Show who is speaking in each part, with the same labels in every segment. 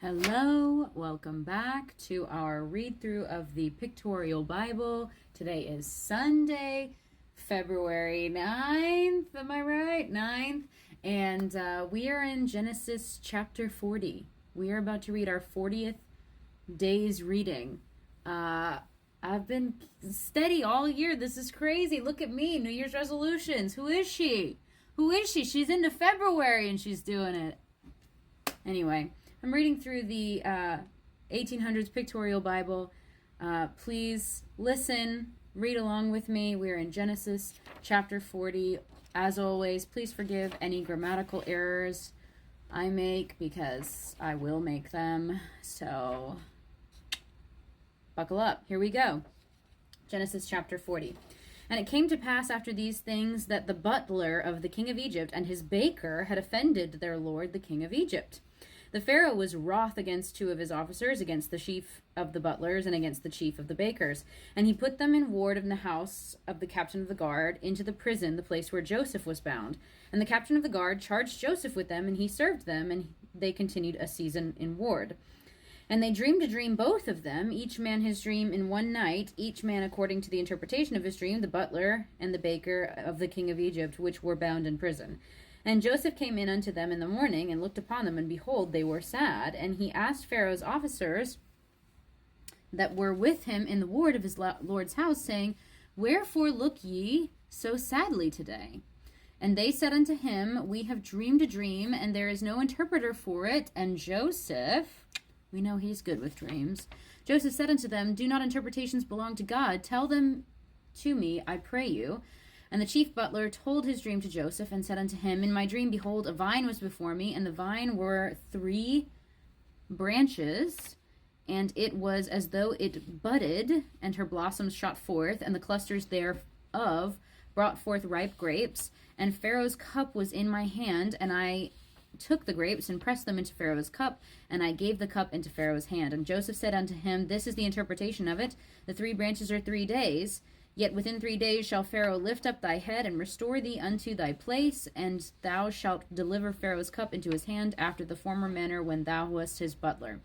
Speaker 1: Hello, welcome back to our read through of the Pictorial Bible. Today is Sunday, February 9th. Am I right? 9th. And we are in Genesis chapter 40. We are about to read our 40th day's reading. I've been steady all year. This is crazy. Look at me. New Year's resolutions. Who is she? She's into February and she's doing it. Anyway. I'm reading through the 1800s Pictorial Bible. Please listen, read along with me. We're in Genesis chapter 40. As always, please forgive any grammatical errors I make because I will make them. So, buckle up. Here we go. Genesis chapter 40. And it came to pass after these things that the butler of the king of Egypt and his baker had offended their lord the king of Egypt. The Pharaoh was wroth against two of his officers, against the chief of the butlers, and against the chief of the bakers. And he put them in ward in the house of the captain of the guard, into the prison, the place where Joseph was bound. And the captain of the guard charged Joseph with them, and he served them, and they continued a season in ward. And they dreamed a dream, both of them, each man his dream in one night, each man according to the interpretation of his dream, the butler and the baker of the king of Egypt, which were bound in prison. And Joseph came in unto them in the morning, and looked upon them, and behold, they were sad. And he asked Pharaoh's officers that were with him in the ward of his lord's house, saying, Wherefore look ye so sadly today? And they said unto him, We have dreamed a dream, and there is no interpreter for it. And Joseph, we know he's good with dreams, Joseph said unto them, Do not interpretations belong to God? Tell them to me, I pray you. And the chief butler told his dream to Joseph, and said unto him, In my dream, behold, a vine was before me, and the vine were 3 branches, and it was as though it budded, and her blossoms shot forth, and the clusters thereof brought forth ripe grapes. And Pharaoh's cup was in my hand, and I took the grapes and pressed them into Pharaoh's cup, and I gave the cup into Pharaoh's hand. And Joseph said unto him, This is the interpretation of it. The 3 branches are 3 days. Yet within 3 days shall Pharaoh lift up thy head and restore thee unto thy place, and thou shalt deliver Pharaoh's cup into his hand after the former manner when thou wast his butler.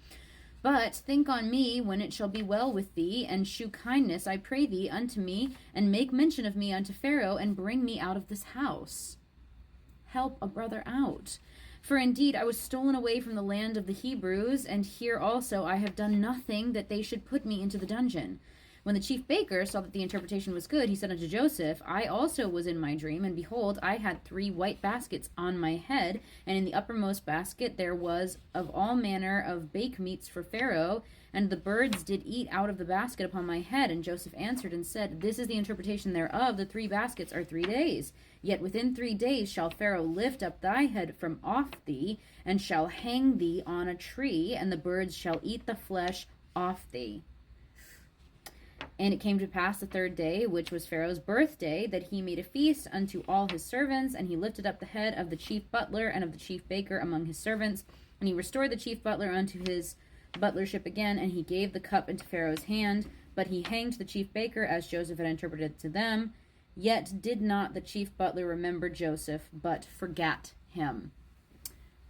Speaker 1: But think on me when it shall be well with thee, and shew kindness, I pray thee, unto me, and make mention of me unto Pharaoh, and bring me out of this house. Help a brother out. For indeed I was stolen away from the land of the Hebrews, and here also I have done nothing that they should put me into the dungeon. When the chief baker saw that the interpretation was good, he said unto Joseph, I also was in my dream, and behold, I had 3 white baskets on my head, and in the uppermost basket there was of all manner of bake meats for Pharaoh, and the birds did eat out of the basket upon my head. And Joseph answered and said, This is the interpretation thereof. The 3 baskets are 3 days. Yet within 3 days shall Pharaoh lift up thy head from off thee, and shall hang thee on a tree, and the birds shall eat the flesh off thee. And it came to pass the 3rd day, which was Pharaoh's birthday, that he made a feast unto all his servants, and he lifted up the head of the chief butler and of the chief baker among his servants, and he restored the chief butler unto his butlership again, and he gave the cup into Pharaoh's hand, but he hanged the chief baker as Joseph had interpreted to them. Yet did not the chief butler remember Joseph, but forgat him.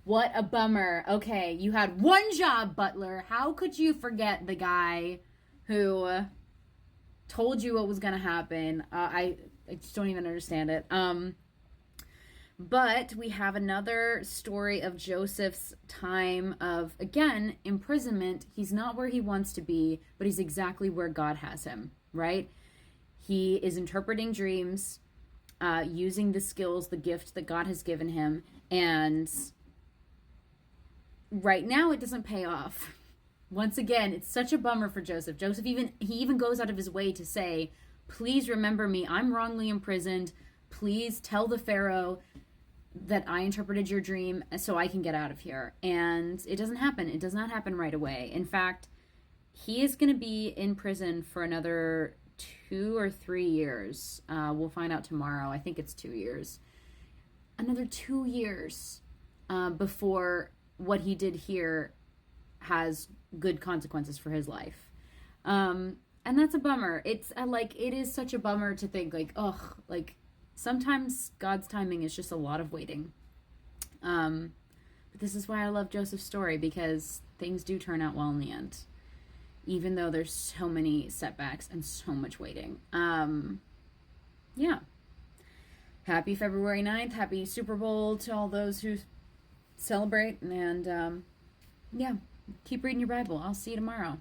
Speaker 1: What a bummer. Okay, you had one job, butler. How could you forget the guy who told you what was going to happen? I just don't even understand it. But we have another story of Joseph's time of, again, imprisonment. He's not where he wants to be, but he's exactly where God has him, right? He is interpreting dreams, using the skills, the gift that God has given him, and right now it doesn't pay off. Once again, it's such a bummer for Joseph. He even goes out of his way to say, Please remember me. I'm wrongly imprisoned. Please tell the Pharaoh that I interpreted your dream so I can get out of here. And it doesn't happen. It does not happen right away. In fact, he is going to be in prison for another 2 or 3 years. We'll find out tomorrow. I think it's 2 years. Another 2 years before what he did here has good consequences for his life. And that's a bummer. It is such a bummer to think sometimes God's timing is just a lot of waiting. But this is why I love Joseph's story, because things do turn out well in the end, even though there's so many setbacks and so much waiting. Yeah. Happy February 9th. Happy Super Bowl to all those who celebrate. And yeah, keep reading your Bible. I'll see you tomorrow.